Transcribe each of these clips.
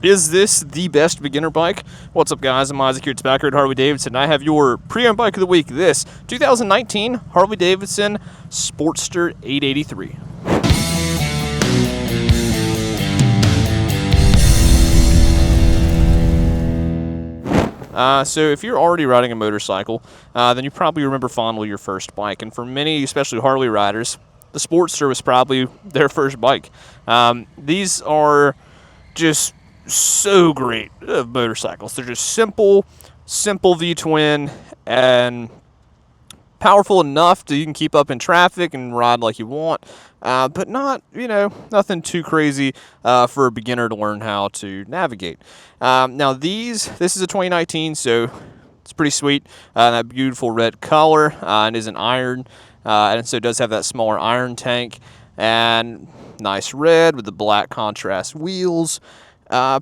Is this the best beginner bike? What's up, guys? I'm Isaac here at Tobacco at Harley-Davidson. I have your pre-owned bike of the week. This 2019 Harley-Davidson Sportster 883. So if you're already riding a motorcycle, then you probably remember fondly your first bike. And for many, especially Harley riders, the Sportster was probably their first bike. These are just so great motorcycles. They're just simple V-twin, and powerful enough that you can keep up in traffic and ride like you want, but not, nothing too crazy for a beginner to learn how to navigate. Now this is a 2019, so it's pretty sweet. That beautiful red color, and is an iron, and so it does have that smaller iron tank, and nice red with the black contrast wheels.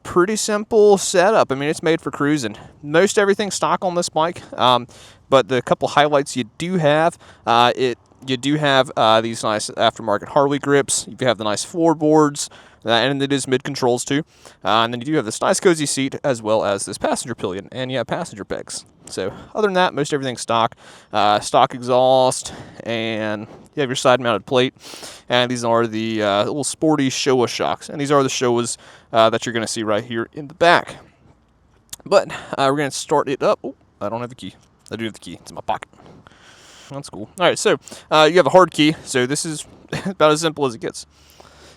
Pretty simple setup. I mean, it's made for cruising. Most everything's stock on this bike, but the couple highlights you do have, you do have these nice aftermarket Harley grips. You have the nice floorboards, and it is mid-controls too. And then you do have this nice cozy seat, as well as this passenger pillion, and you have passenger pegs. So other than that, most everything's stock. Stock exhaust, and you have your side-mounted plate. And these are the little sporty Showa shocks. And these are the Showas that you're going to see right here in the back. But we're going to start it up. Oh, I don't have the key. I do have the key. It's in my pocket. That's cool. All right, so you have a hard key. So this is about as simple as it gets.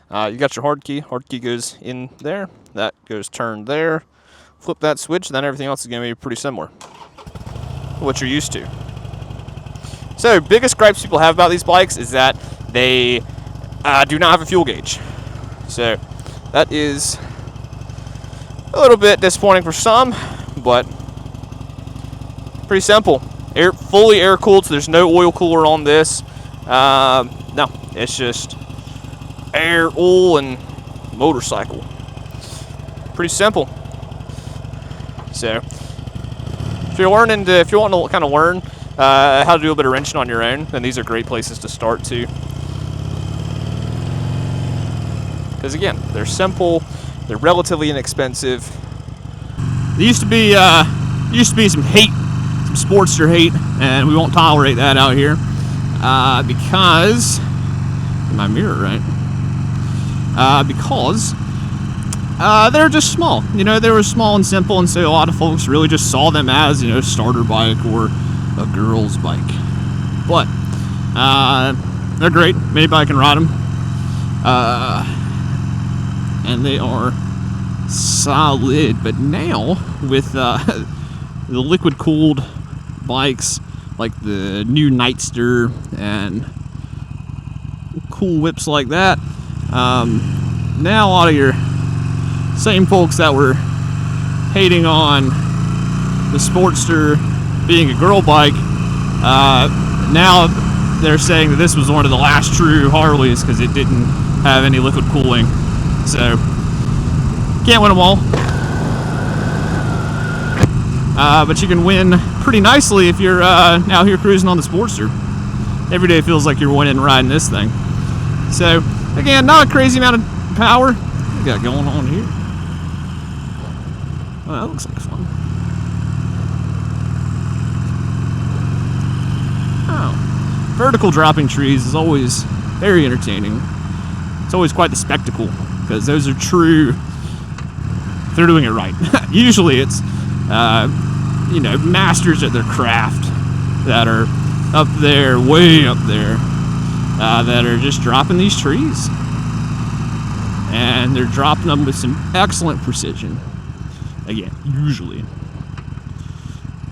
You got your hard key. Hard key goes in there. That goes turned there. Flip that switch, then everything else is going to be pretty similar to what you're used to. So, biggest gripes people have about these bikes is that they do not have a fuel gauge. So, that is a little bit disappointing for some, but pretty simple. Fully air cooled, so there's no oil cooler on this. No, it's just air, oil, and motorcycle. Pretty simple. So, if you want to kind of learn how to do a bit of wrenching on your own, then these are great places to start too. Because again, they're simple, they're relatively inexpensive. There used to be some hate, some Sportster hate, and we won't tolerate that out here because my mirror, right? Because they're just small. They were small and simple, and so a lot of folks really just saw them as, starter bike or a girl's bike. But they're great. Anybody can ride them. And they are solid. But now, with the liquid-cooled bikes, like the new Nightster and cool whips like that, now a lot of your same folks that were hating on the Sportster being a girl bike, now they're saying that this was one of the last true Harleys because it didn't have any liquid cooling. So, can't win them all. But you can win pretty nicely if you're out here cruising on the Sportster. Every day feels like you're winning riding this thing. So, again, not a crazy amount of power. What we got going on here? Well, that looks like fun. Oh. Vertical dropping trees is always very entertaining. It's always quite the spectacle, because those are true, if they're doing it right. Usually it's, masters at their craft that are up there, way up there, that are just dropping these trees. And they're dropping them with some excellent precision. Again, usually.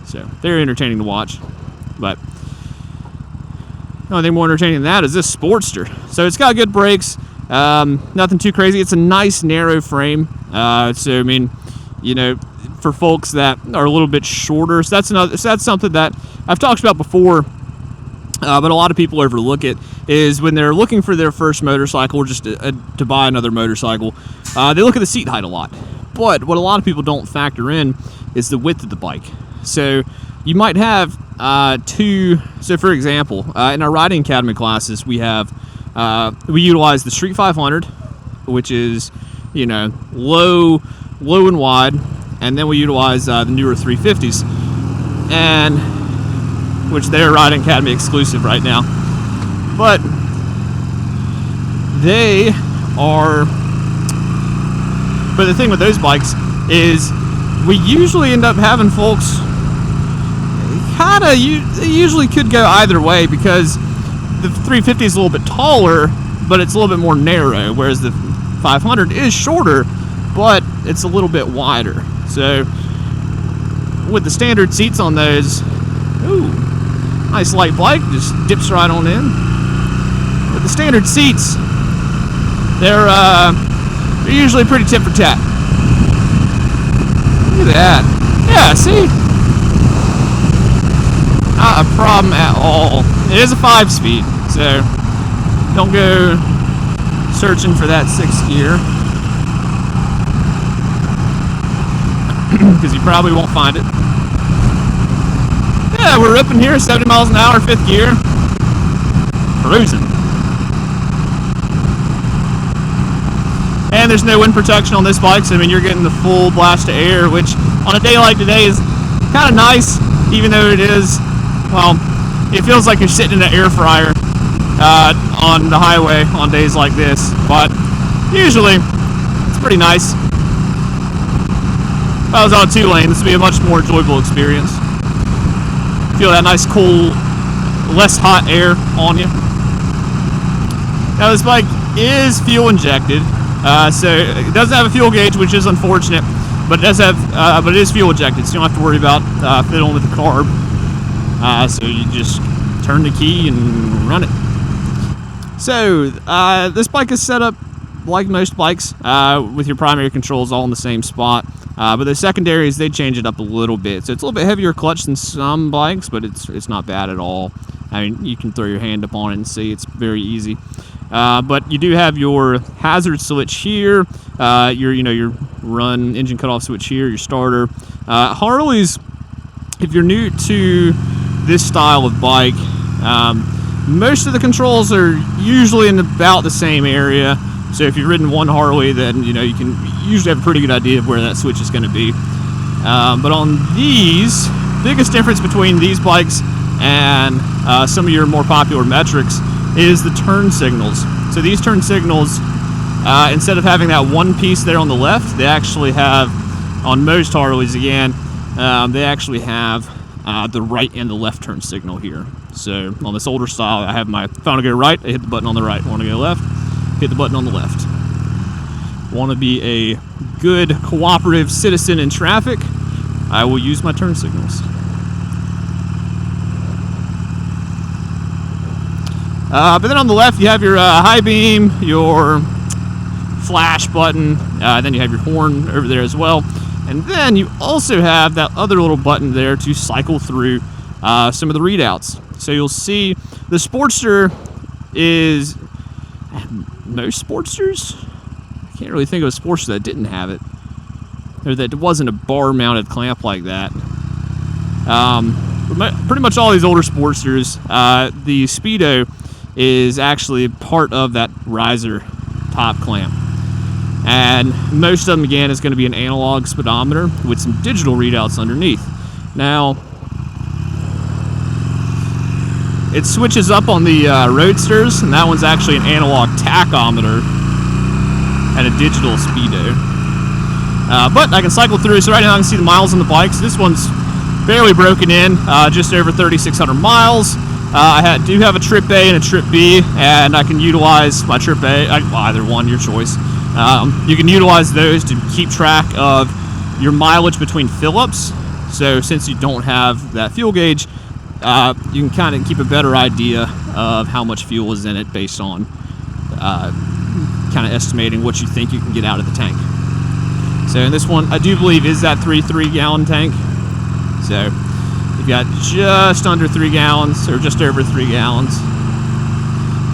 So, very entertaining to watch. But the only thing more entertaining than that is this Sportster. So, it's got good brakes. Nothing too crazy. It's a nice, narrow frame. So, I mean, for folks that are a little bit shorter, so that's something that I've talked about before, but a lot of people overlook it, is when they're looking for their first motorcycle or just to buy another motorcycle, they look at the seat height a lot. But what a lot of people don't factor in is the width of the bike. So you might have so for example, in our riding academy classes, we utilize the Street 500, which is, low low and wide, and then we utilize the newer 350s, and which they're Riding Academy exclusive right now. But they are. But the thing with those bikes is we usually end up having folks they usually could go either way, because the 350 is a little bit taller, but it's a little bit more narrow, whereas the 500 is shorter, but it's a little bit wider. So with the standard seats on those, ooh, nice light bike, just dips right on in. With the standard seats, they're usually pretty tit for tat. Look at that. Yeah, see? Not a problem at all. It is a 5-speed, so don't go searching for that 6th gear, because you probably won't find it. Yeah, we're ripping here, 70 miles an hour, 5th gear. Cruising. And there's no wind protection on this bike, so I mean you're getting the full blast of air, which on a day like today is kind of nice, even though it is, well, it feels like you're sitting in an air fryer on the highway on days like this, but usually it's pretty nice. If I was on 2-lane, this would be a much more enjoyable experience. Feel that nice cool, less hot air on you. Now this bike is fuel injected. So it doesn't have a fuel gauge, which is unfortunate, but it does have, but it is fuel injected, so you don't have to worry about fiddling with the carb. So you just turn the key and run it. So this bike is set up like most bikes, with your primary controls all in the same spot. But the secondaries, they change it up a little bit. So it's a little bit heavier clutch than some bikes, but it's not bad at all. I mean, you can throw your hand up on it and see it's very easy. But you do have your hazard switch here, your run engine cutoff switch here, your starter. Harleys, if you're new to this style of bike, most of the controls are usually in about the same area. So if you've ridden one Harley, then you can usually have a pretty good idea of where that switch is going to be. But on these, biggest difference between these bikes and some of your more popular metrics is the turn signals. So these turn signals, instead of having that one piece there on the left, they actually have, on most Harleys again, they actually have the right and the left turn signal here. So on this older style, I have if I want to go right, I hit the button on the right. If I want to go left, hit the button on the left. Want to be a good cooperative citizen in traffic, I will use my turn signals. But then on the left, you have your high beam, your flash button, then you have your horn over there as well. And then you also have that other little button there to cycle through some of the readouts. So you'll see the Sportster is, most Sportsters? I can't really think of a Sportster that didn't have it, or that wasn't a bar-mounted clamp like that. Pretty much all these older Sportsters, the Speedo is actually part of that riser top clamp. And most of them, again, is going to be an analog speedometer with some digital readouts underneath. Now, it switches up on the Roadsters, and that one's actually an analog tachometer and a digital speedo. But I can cycle through, so right now I can see the miles on the bikes. This one's barely broken in, just over 3,600 miles. I do have a Trip A and a Trip B, and I can utilize my Trip A, either one, your choice. You can utilize those to keep track of your mileage between fill-ups. So since you don't have that fuel gauge, you can kind of keep a better idea of how much fuel is in it based on kind of estimating what you think you can get out of the tank. So in this one, I do believe is that 3 gallon tank. So you've got just under 3 gallons, or just over 3 gallons.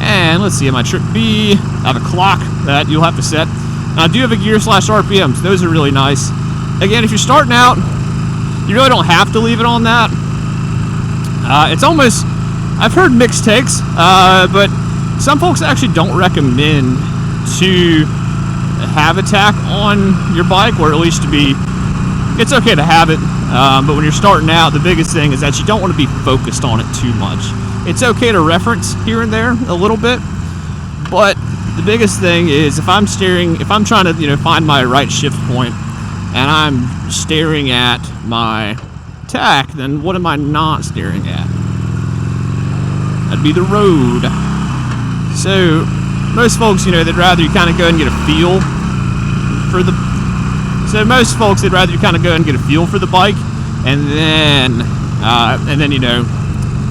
And let's see, on my Trip B, I have a clock that you'll have to set. And I do have a gear/RPMs. Those are really nice. Again, if you're starting out, you really don't have to leave it on that. It's almost, I've heard mixed takes, but some folks actually don't recommend to have a tack on your bike, or at least to be, it's okay to have it, but when you're starting out, the biggest thing is that you don't want to be focused on it too much. It's okay to reference here and there a little bit, but the biggest thing is if I'm trying to, find my right shift point, and I'm staring at my tack, then what am I not staring at? That'd be the road. So most folks, they'd rather you kind of go and get a feel for the. So most folks, they'd rather you kind of go and get a feel for the bike, and then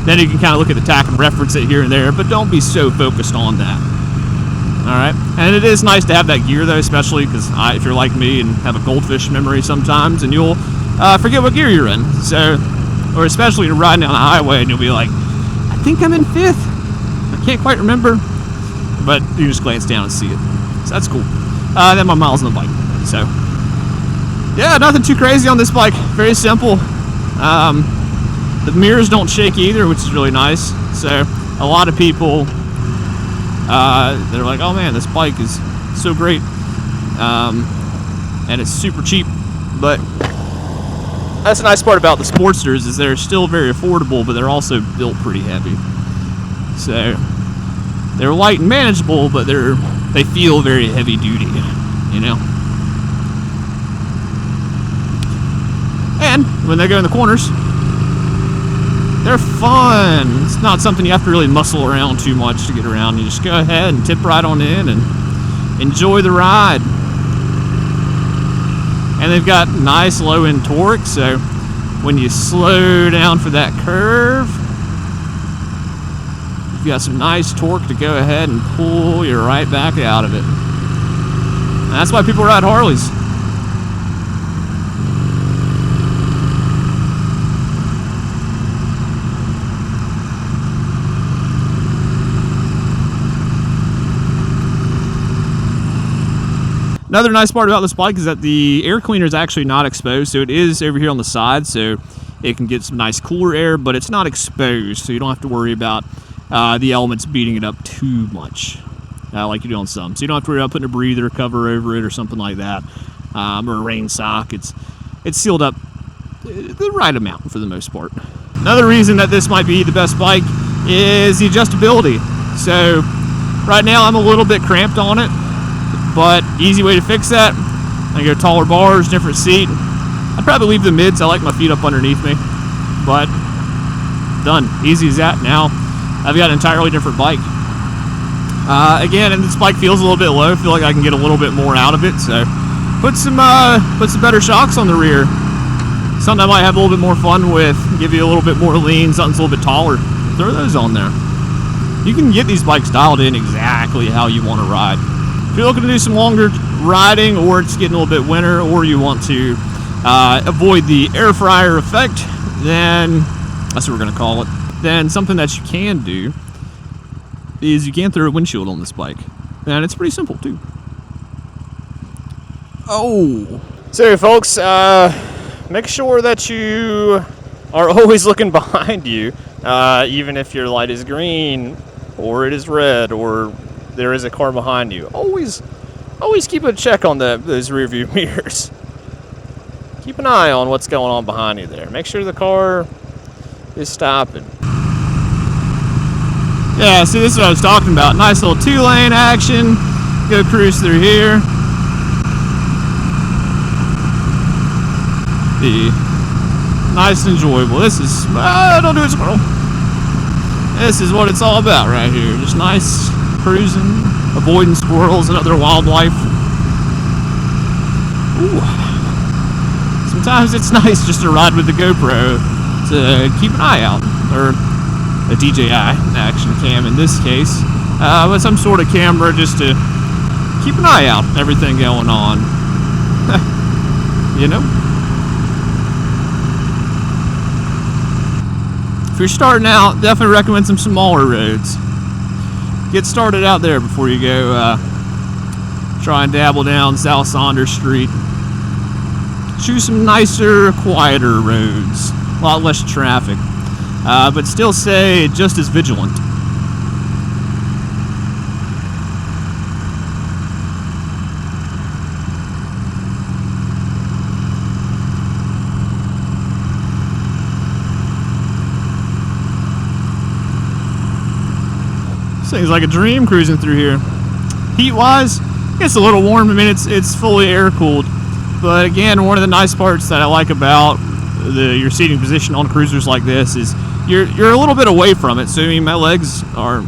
then you can kind of look at the tack and reference it here and there, but don't be so focused on that. All right, and it is nice to have that gear though, especially because if you're like me and have a goldfish memory sometimes, and you'll forget what gear you're in. So, or especially you're riding down the highway and you'll be like, I think I'm in 5th. I can't quite remember, but you just glance down and see it. So that's cool. Then my miles on the bike. So, yeah, nothing too crazy on this bike. Very simple. The mirrors don't shake either, which is really nice. So a lot of people, they're like, oh man, this bike is so great. And it's super cheap. But that's the nice part about the Sportsters is they're still very affordable, but they're also built pretty heavy. So they're light and manageable, but they feel very heavy duty, And when they go in the corners, they're fun. It's not something you have to really muscle around too much to get around. You just go ahead and tip right on in and enjoy the ride. And they've got nice low end torque, so when you slow down for that curve, you've got some nice torque to go ahead and pull you right back out of it. And that's why people ride Harleys. Another nice part about this bike is that the air cleaner is actually not exposed, so it is over here on the side, so it can get some nice cooler air, but it's not exposed, so you don't have to worry about the elements beating it up too much, like you do on some. So you don't have to worry about putting a breather cover over it or something like that, or a rain sock. It's sealed up the right amount for the most part. Another reason that this might be the best bike is the adjustability. So right now I'm a little bit cramped on it, but easy way to fix that, I go taller bars, different seat. I'd probably leave the mids. I like my feet up underneath me, but done. Easy as that. Now I've got an entirely different bike. Again, and this bike feels a little bit low. I feel like I can get a little bit more out of it. So put some better shocks on the rear. Something I might have a little bit more fun with. Give you a little bit more lean. Something's a little bit taller. Throw those on there. You can get these bikes dialed in exactly how you want to ride. If you're looking to do some longer riding, or it's getting a little bit winter, or you want to avoid the air fryer effect, then that's what we're going to call it. Then something that you can do is you can throw a windshield on this bike, and it's pretty simple too. Oh, so folks, make sure that you are always looking behind you, even if your light is green or it is red or there is a car behind you. Always keep a check on those rear view mirrors. Keep an eye on what's going on behind you there. Make sure the car is stopping. Yeah, see, this is what I was talking about. Nice little 2-lane action. Go cruise through here. Nice and enjoyable. This is, don't do it, squirrel. This is what it's all about right here. Just nice cruising, avoiding squirrels and other wildlife. Ooh. Sometimes it's nice just to ride with the GoPro to keep an eye out, or a DJI action cam in this case, but some sort of camera just to keep an eye out, everything going on. You know? If you're starting out, definitely recommend some smaller roads. Get started out there before you go try and dabble down South Saunders Street. Choose some nicer, quieter roads, a lot less traffic, but still stay just as vigilant. thing's like a dream cruising through here. Heat-wise, it's a little warm. I mean, it's fully air-cooled. But again, one of the nice parts that I like about your seating position on cruisers like this is you're a little bit away from it. So I mean, my legs are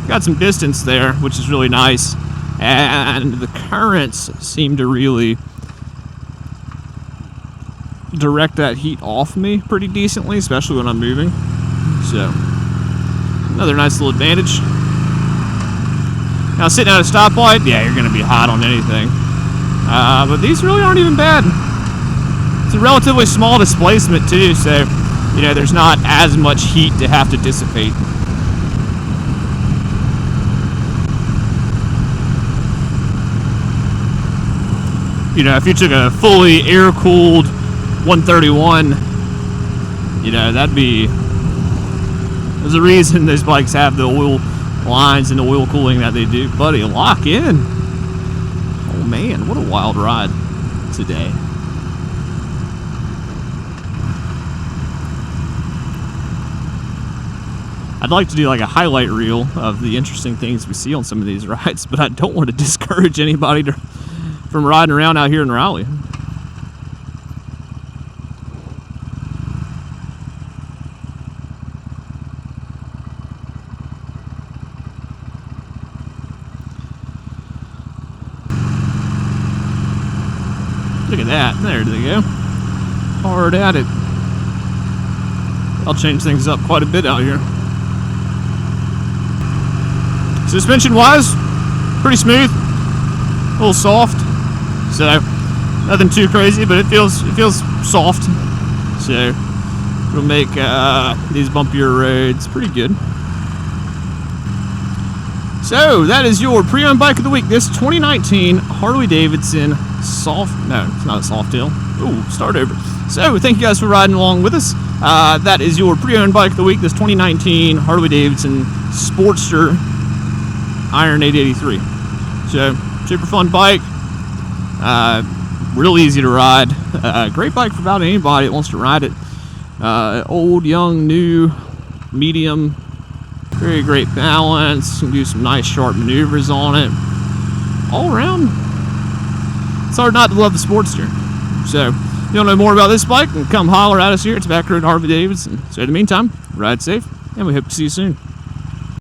got some distance there, which is really nice. And the currents seem to really direct that heat off me pretty decently, especially when I'm moving. So another nice little advantage. Now sitting at a stoplight, yeah, you're gonna be hot on anything. But these really aren't even bad. It's a relatively small displacement too, so you know there's not as much heat to have to dissipate. You know, if you took a fully air-cooled 131, you know, there's a reason those bikes have the oil lines and the oil cooling that they do. Buddy, lock in. Oh man, what a wild ride today. I'd like to do like a highlight reel of the interesting things we see on some of these rides, but I don't want to discourage anybody from riding around out here in Raleigh. Look at that. There they go. Hard at it. I'll change things up quite a bit out here. Suspension wise, pretty smooth. A little soft. So nothing too crazy, but it feels soft. So it'll make these bumpier roads pretty good. So that is your pre-owned bike of the week. This 2019 Harley-Davidson no, it's not a Softail. Ooh, start over. So thank you guys for riding along with us. That is your pre-owned bike of the week. This 2019 Harley-Davidson Sportster Iron 883. So super fun bike. Real easy to ride. Great bike for about anybody that wants to ride it. Old, young, new, medium. Very great balance. You can do some nice sharp maneuvers on it. All around, it's hard not to love the Sportster. So if you want to know more about this bike, then come holler at us here at Tobacco Road Harley-Davidson. So in the meantime, ride safe, and we hope to see you soon.